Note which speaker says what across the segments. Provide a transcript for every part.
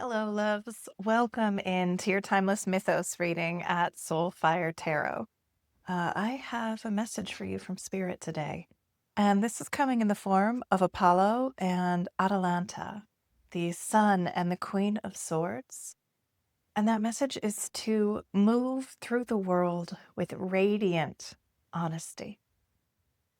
Speaker 1: Hello, loves. Welcome into your timeless mythos reading at Soulfire Tarot. I have a message for you from Spirit today, and this is coming in the form of Apollo and Atalanta, the Sun and the Queen of Swords. And that message is to move through the world with radiant honesty.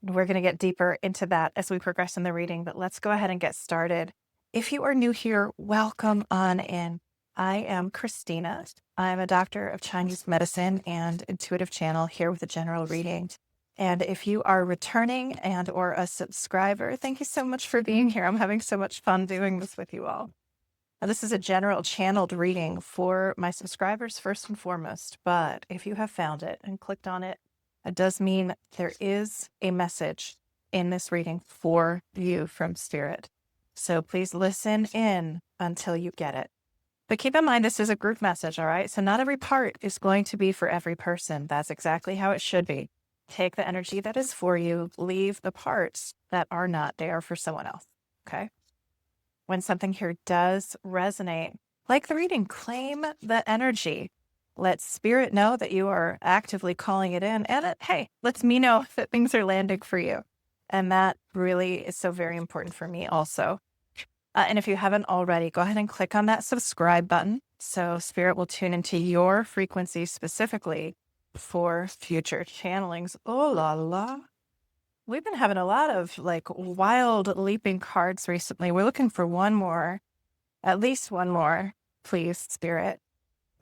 Speaker 1: We're going to get deeper into that as we progress in the reading, but let's go ahead and get started. If you are new here, welcome on in. I am Christina. I'm a doctor of Chinese medicine and intuitive channel here with a general reading. And if you are returning and or a subscriber, thank you so much for being here. I'm having so much fun doing this with you all. Now, this is a general channeled reading for my subscribers first and foremost, but if you have found it and clicked on it, it does mean there is a message in this reading for you from Spirit. So please listen in until you get it. But keep in mind, this is a group message, all right? So not every part is going to be for every person. That's exactly how it should be. Take the energy that is for you, leave the parts that are not. They are for someone else, okay? When something here does resonate, like the reading, claim the energy. Let Spirit know that you are actively calling it in, and hey, lets me know that things are landing for you. And that really is so very important for me also. And if you haven't already, go ahead and click on that subscribe button so Spirit will tune into your frequency specifically for future channelings. Oh la la. We've been having a lot of like wild leaping cards recently. We're looking for one more, at least one more, please, Spirit,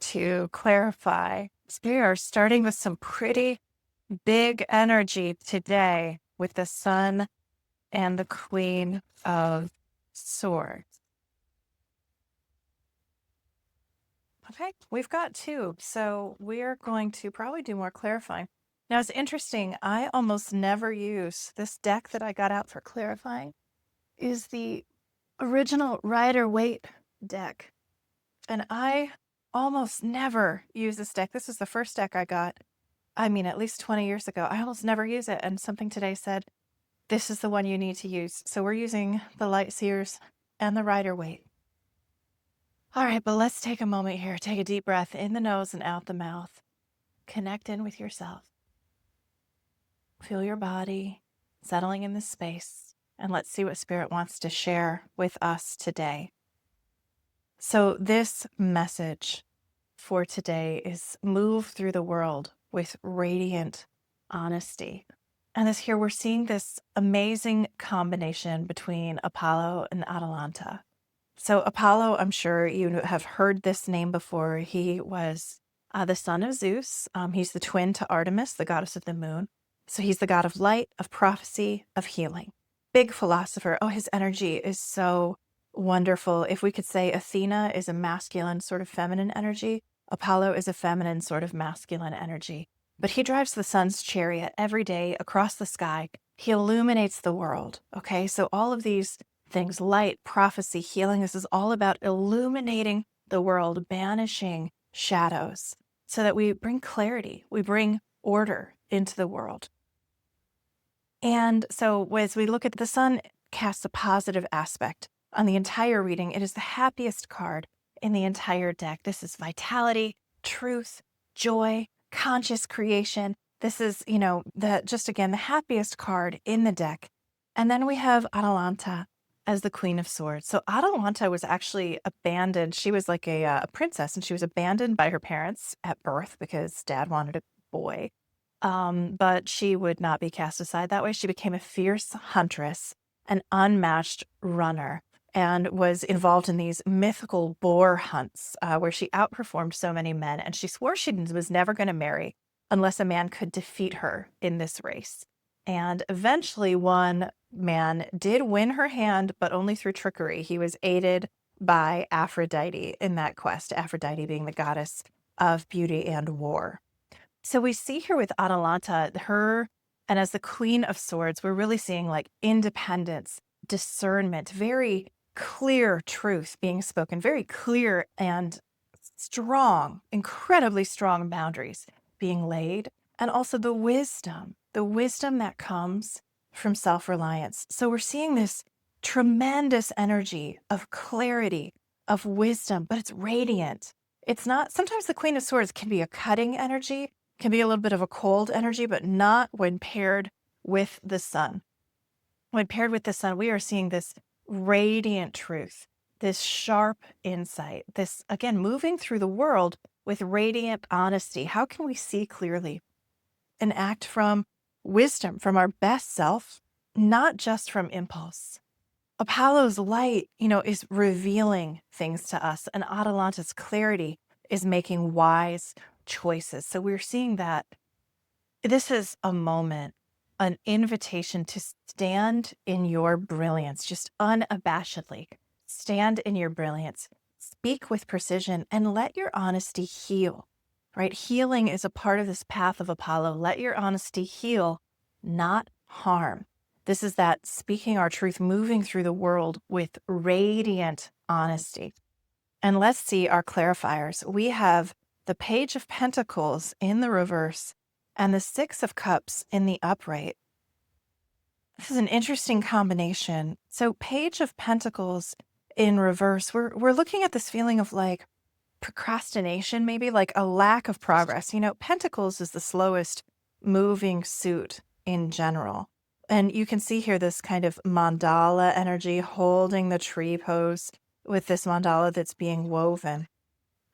Speaker 1: to clarify. We are starting with some pretty big energy today with the Sun and the Queen of Swords. Okay, we've got two, so we're going to probably do more clarifying. Now, it's interesting. I almost never use this deck that I got out for clarifying is the original Rider-Waite deck. And I almost never use this deck. This is the first deck I got, at least 20 years ago. I almost never use it. And something today said, this is the one you need to use. So we're using the Light Seers and the Rider-Waite. All right, but let's take a moment here. Take a deep breath in the nose and out the mouth. Connect in with yourself. Feel your body settling in this space. And let's see what Spirit wants to share with us today. So this message for today is move through the world with radiant honesty. And this here, we're seeing this amazing combination between Apollo and Atalanta. So Apollo, I'm sure you have heard this name before. He was the son of Zeus. He's the twin to Artemis, the goddess of the moon. So he's the god of light, of prophecy, of healing. Big philosopher. Oh, his energy is so wonderful. If we could say Athena is a masculine sort of feminine energy, Apollo is a feminine sort of masculine energy. But he drives the sun's chariot every day across the sky. He illuminates the world. Okay, so all of these things, light, prophecy, healing, this is all about illuminating the world, banishing shadows so that we bring clarity, we bring order into the world. And so as we look at the sun, casts a positive aspect on the entire reading. It is the happiest card in the entire deck. This is vitality, truth, joy, conscious creation. This is, the happiest card in the deck. And then we have Atalanta as the Queen of Swords. So Atalanta was actually abandoned. She was like a princess, and she was abandoned by her parents at birth because dad wanted a boy. But she would not be cast aside that way. She became a fierce huntress, an unmatched runner, and was involved in these mythical boar hunts where she outperformed so many men. And she swore she was never going to marry unless a man could defeat her in this race. And eventually one man did win her hand, but only through trickery. He was aided by Aphrodite in that quest, Aphrodite being the goddess of beauty and war. So we see here with Atalanta, her, and as the Queen of Swords, we're really seeing like independence, discernment, very clear truth being spoken, very clear and strong, incredibly strong boundaries being laid, and also the wisdom that comes from self-reliance. So we're seeing this tremendous energy of clarity, of wisdom, but it's radiant. It's not, sometimes the Queen of Swords can be a cutting energy, can be a little bit of a cold energy, but not when paired with the sun. When paired with the sun, we are seeing this radiant truth, this sharp insight, this, again, moving through the world with radiant honesty. How can we see clearly and act from wisdom, from our best self, not just from impulse? Apollo's light, is revealing things to us, and Atalanta's clarity is making wise choices. So we're seeing that this is a moment, an invitation to stand in your brilliance, just unabashedly stand in your brilliance, speak with precision, and let your honesty heal, right? Healing is a part of this path of Apollo. Let your honesty heal, not harm. This is that speaking our truth, moving through the world with radiant honesty. And let's see our clarifiers. We have the Page of Pentacles in the reverse and the Six of Cups in the upright. This is an interesting combination. So Page of Pentacles in reverse, we're looking at this feeling of like procrastination, maybe like a lack of progress. Pentacles is the slowest moving suit in general. And you can see here this kind of mandala energy holding the tree pose with this mandala that's being woven.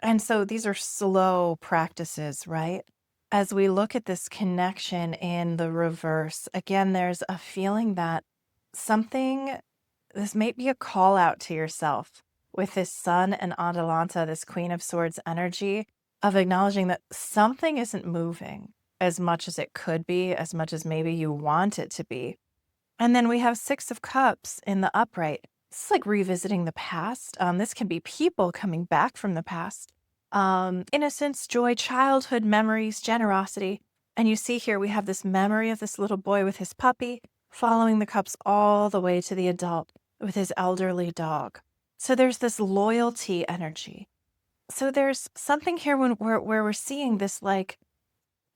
Speaker 1: And so these are slow practices, right? As we look at this connection in the reverse, again, there's a feeling that this may be a call out to yourself with this Sun and Atalanta, this Queen of Swords energy of acknowledging that something isn't moving as much as it could be, as much as maybe you want it to be. And then we have Six of Cups in the upright. This is like revisiting the past. This can be people coming back from the past. Innocence, joy, childhood memories, generosity. And you see here we have this memory of this little boy with his puppy, following the cups all the way to the adult with his elderly dog. So there's this loyalty energy. So there's something here where we're seeing this like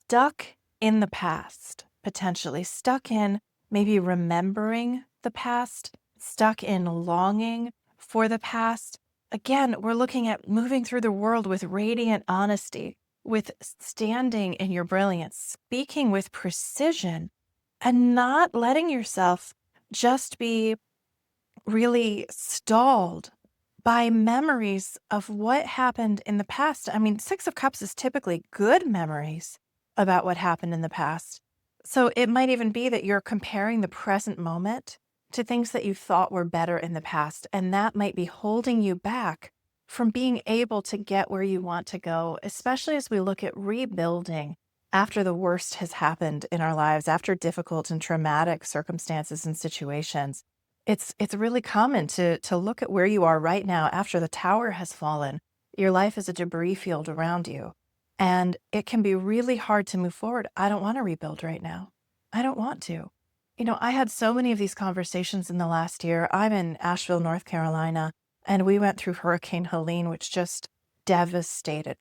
Speaker 1: stuck in the past, potentially stuck in maybe remembering the past, stuck in longing for the past. Again, we're looking at moving through the world with radiant honesty, with standing in your brilliance, speaking with precision, and not letting yourself just be really stalled by memories of what happened in the past. I mean, Six of Cups is typically good memories about what happened in the past. So it might even be that you're comparing the present moment to things that you thought were better in the past, and that might be holding you back from being able to get where you want to go, especially as we look at rebuilding after the worst has happened in our lives, after difficult and traumatic circumstances and situations. It's really common to look at where you are right now after the tower has fallen. Your life is a debris field around you, and it can be really hard to move forward. I don't want to rebuild right now. I don't want to. I had so many of these conversations in the last year. I'm in Asheville, North Carolina, and we went through Hurricane Helene, which just devastated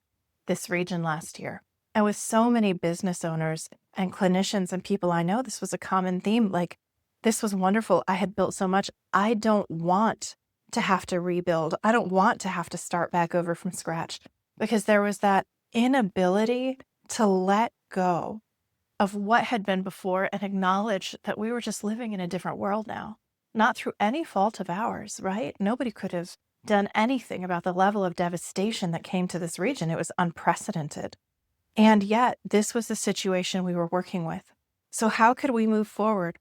Speaker 1: this region last year. And with so many business owners and clinicians and people I know, this was a common theme. Like, this was wonderful. I had built so much. I don't want to have to rebuild. I don't want to have to start back over from scratch, because there was that inability to let go of what had been before and acknowledge that we were just living in a different world now, not through any fault of ours, right? Nobody could have done anything about the level of devastation that came to this region. It was unprecedented. And yet, this was the situation we were working with. So how could we move forward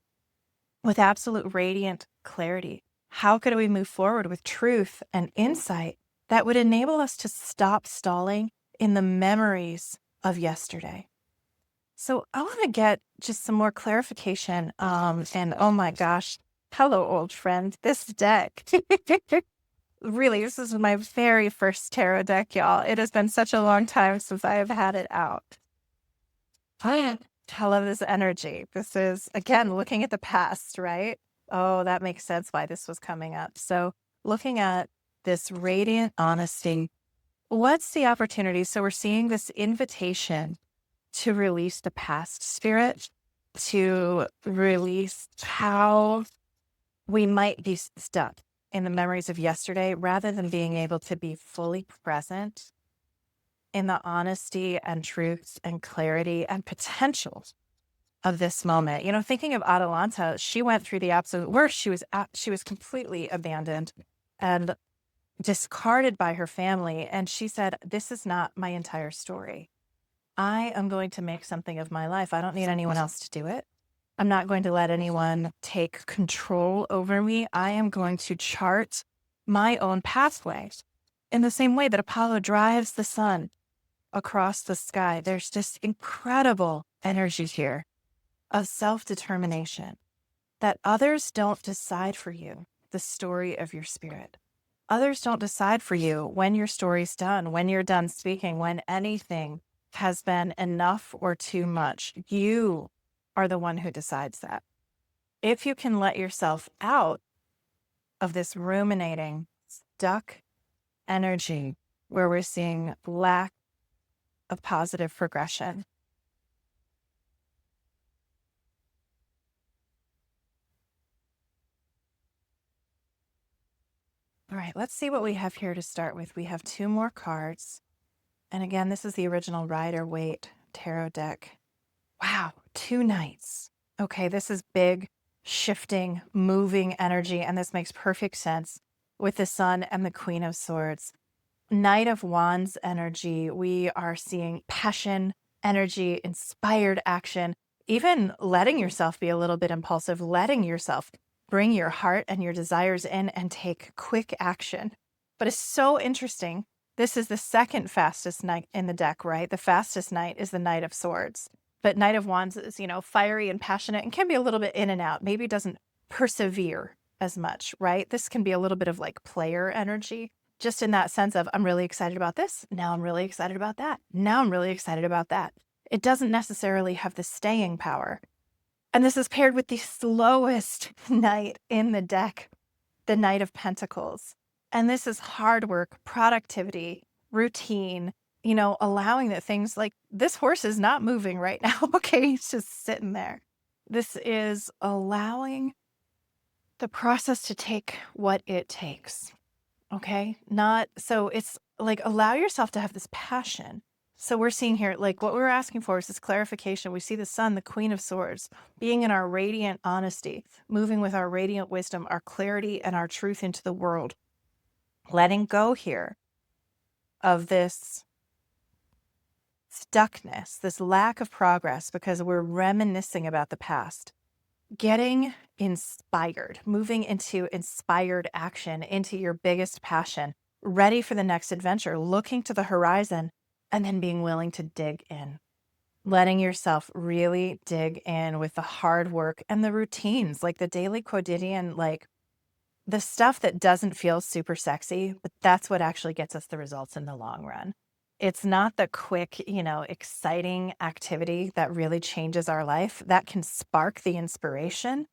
Speaker 1: with absolute radiant clarity? How could we move forward with truth and insight that would enable us to stop stalling in the memories of yesterday? So I want to get just some more clarification. And oh my gosh, hello, old friend. This deck. Really, this is my very first tarot deck, y'all. It has been such a long time since I have had it out. I love this energy. This is, again, looking at the past, right? Oh, that makes sense why this was coming up. So looking at this radiant honesty, what's the opportunity? So we're seeing this invitation to release the past spirit, to release how we might be stuck in the memories of yesterday rather than being able to be fully present in the honesty and truth and clarity and potential of this moment. You know, thinking of Atalanta, she went through the absolute worst. She was completely abandoned and discarded by her family. And she said, "This is not my entire story. I am going to make something of my life. I don't need anyone else to do it. I'm not going to let anyone take control over me. I am going to chart my own pathway." In the same way that Apollo drives the sun across the sky, there's this incredible energy here of self-determination that others don't decide for you the story of your spirit. Others don't decide for you when your story's done, when you're done speaking, when anything has been enough or too much. You are the one who decides that. If you can let yourself out of this ruminating, stuck energy where we're seeing lack of positive progression. All right, let's see what we have here to start with. We have 2 more cards. And again, this is the original Rider-Waite tarot deck. Wow, 2 knights. Okay, this is big, shifting, moving energy, and this makes perfect sense with the Sun and the Queen of Swords. Knight of Wands energy, we are seeing passion, energy, inspired action, even letting yourself be a little bit impulsive, letting yourself bring your heart and your desires in and take quick action. But it's so interesting. This is the second fastest knight in the deck, right? The fastest knight is the Knight of Swords. But Knight of Wands is, fiery and passionate and can be a little bit in and out. Maybe doesn't persevere as much, right? This can be a little bit of like player energy, just in that sense of I'm really excited about this. Now I'm really excited about that. Now I'm really excited about that. It doesn't necessarily have the staying power. And this is paired with the slowest knight in the deck, the Knight of Pentacles. And this is hard work, productivity, routine, allowing that things like this horse is not moving right now. Okay, he's just sitting there. This is allowing the process to take what it takes. Okay, so it's like allow yourself to have this passion. So we're seeing here, like what we're asking for is this clarification. We see the Sun, the Queen of Swords, being in our radiant honesty, moving with our radiant wisdom, our clarity, and our truth into the world. Letting go here of this stuckness, this lack of progress, because we're reminiscing about the past. Getting inspired, moving into inspired action, into your biggest passion, ready for the next adventure, looking to the horizon, and then being willing to dig in. Letting yourself really dig in with the hard work and the routines, like the daily quotidian, like the stuff that doesn't feel super sexy, but that's what actually gets us the results in the long run. It's not the quick, exciting activity that really changes our life. That can spark the inspiration.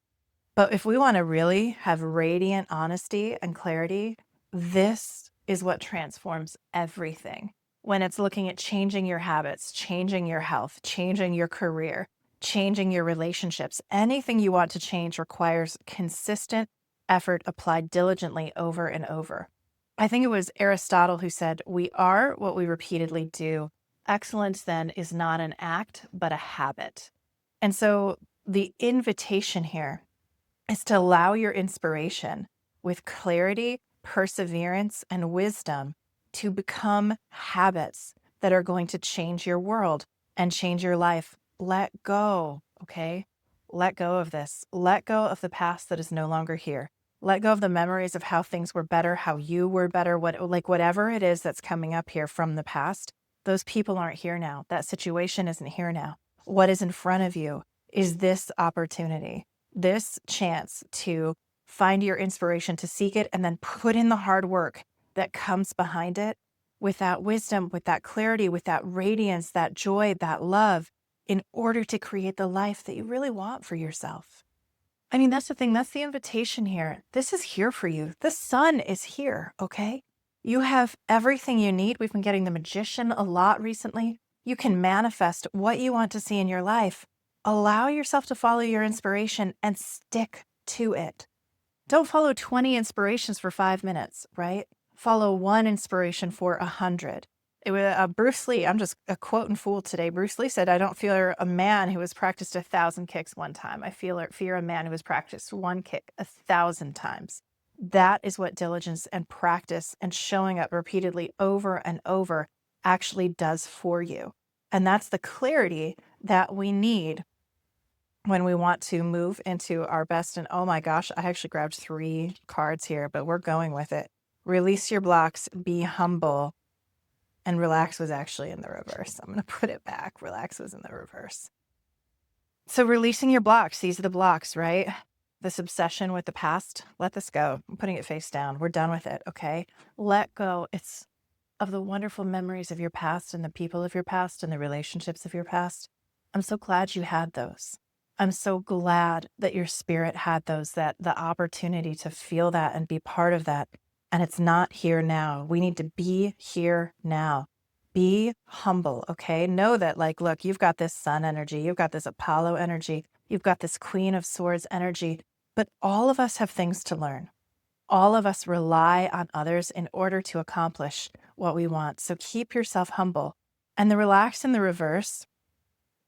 Speaker 1: But if we want to really have radiant honesty and clarity, this is what transforms everything. When it's looking at changing your habits, changing your health, changing your career, changing your relationships, anything you want to change requires consistent effort applied diligently over and over. I think it was Aristotle who said, "We are what we repeatedly do. Excellence then is not an act, but a habit." And so the invitation here is to allow your inspiration with clarity, perseverance, and wisdom to become habits that are going to change your world and change your life. Let go, okay? Let go of this. Let go of the past that is no longer here. Let go of the memories of how things were better, how you were better, whatever it is that's coming up here from the past. Those people aren't here now. That situation isn't here now. What is in front of you is this opportunity, this chance to find your inspiration, to seek it, and then put in the hard work that comes behind it with that wisdom, with that clarity, with that radiance, that joy, that love, in order to create the life that you really want for yourself. I mean, that's the thing. That's the invitation here. This is here for you. The Sun is here, okay? You have everything you need. We've been getting the Magician a lot recently. You can manifest what you want to see in your life. Allow yourself to follow your inspiration and stick to it. Don't follow 20 inspirations for 5 minutes, right? Follow one inspiration for 100. It was Bruce Lee. I'm just a quoting fool today. Bruce Lee said, "I don't fear a man who has practiced 1,000 kicks one time. I fear a man who has practiced one kick 1,000 times." That is what diligence and practice and showing up repeatedly over and over actually does for you. And that's the clarity that we need when we want to move into our best. And oh my gosh, I actually grabbed 3 cards here, but we're going with it. Release your blocks, be humble, and relax was actually in the reverse. I'm going to put it back. Relax was in the reverse. So releasing your blocks, these are the blocks, right? This obsession with the past, let this go. I'm putting it face down. We're done with it, okay? Let go. It's of the wonderful memories of your past and the people of your past and the relationships of your past. I'm so glad you had those. I'm so glad that your spirit had those, that the opportunity to feel that and be part of that. And it's not here now. We need to be here now. Be humble, okay? Know that, like, look, you've got this sun energy, you've got this Apollo energy, you've got this Queen of Swords energy, but all of us have things to learn. All of us rely on others in order to accomplish what we want. So keep yourself humble. And the relax in the reverse,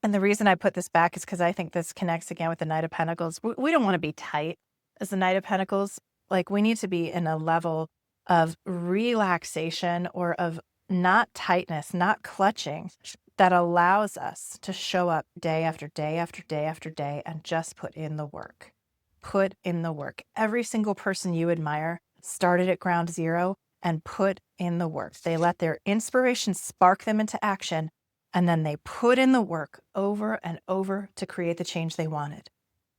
Speaker 1: and the reason I put this back is because I think this connects again with the Knight of Pentacles. We don't want to be tight as the Knight of Pentacles. Like, we need to be in a level of relaxation or of not tightness, not clutching, that allows us to show up day after day after day after day and just put in the work. Put in the work. Every single person you admire started at ground zero and put in the work. They let their inspiration spark them into action, and then they put in the work over and over to create the change they wanted.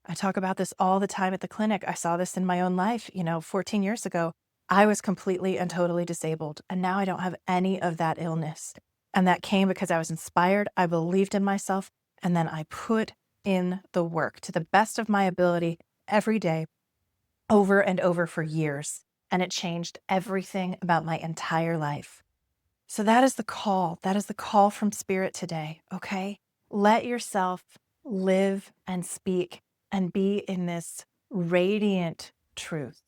Speaker 1: I talk about this all the time at the clinic. I saw this in my own life. 14 years ago, I was completely and totally disabled, and now I don't have any of that illness. And that came because I was inspired, I believed in myself, and then I put in the work to the best of my ability every day, over and over for years. And it changed everything about my entire life. So that is the call. That is the call from Spirit today, okay? Let yourself live and speak and be in this radiant truth.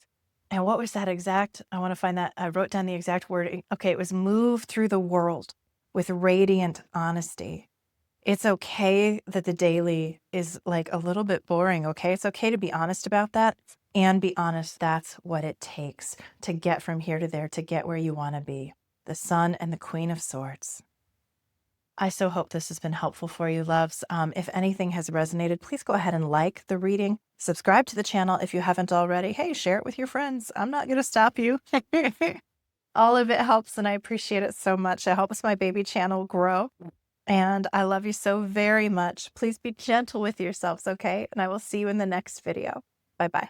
Speaker 1: And what was that exact? I want to find that. I wrote down the exact word. Okay, it was move through the world with radiant honesty. It's okay that the daily is like a little bit boring, okay? It's okay to be honest about that and be honest. That's what it takes to get from here to there, to get where you want to be. The Sun and the Queen of Swords. I so hope this has been helpful for you, loves. If anything has resonated, please go ahead and like the reading. Subscribe to the channel if you haven't already. Hey, share it with your friends. I'm not going to stop you. All of it helps, and I appreciate it so much. It helps my baby channel grow. And I love you so very much. Please be gentle with yourselves, okay? And I will see you in the next video. Bye-bye.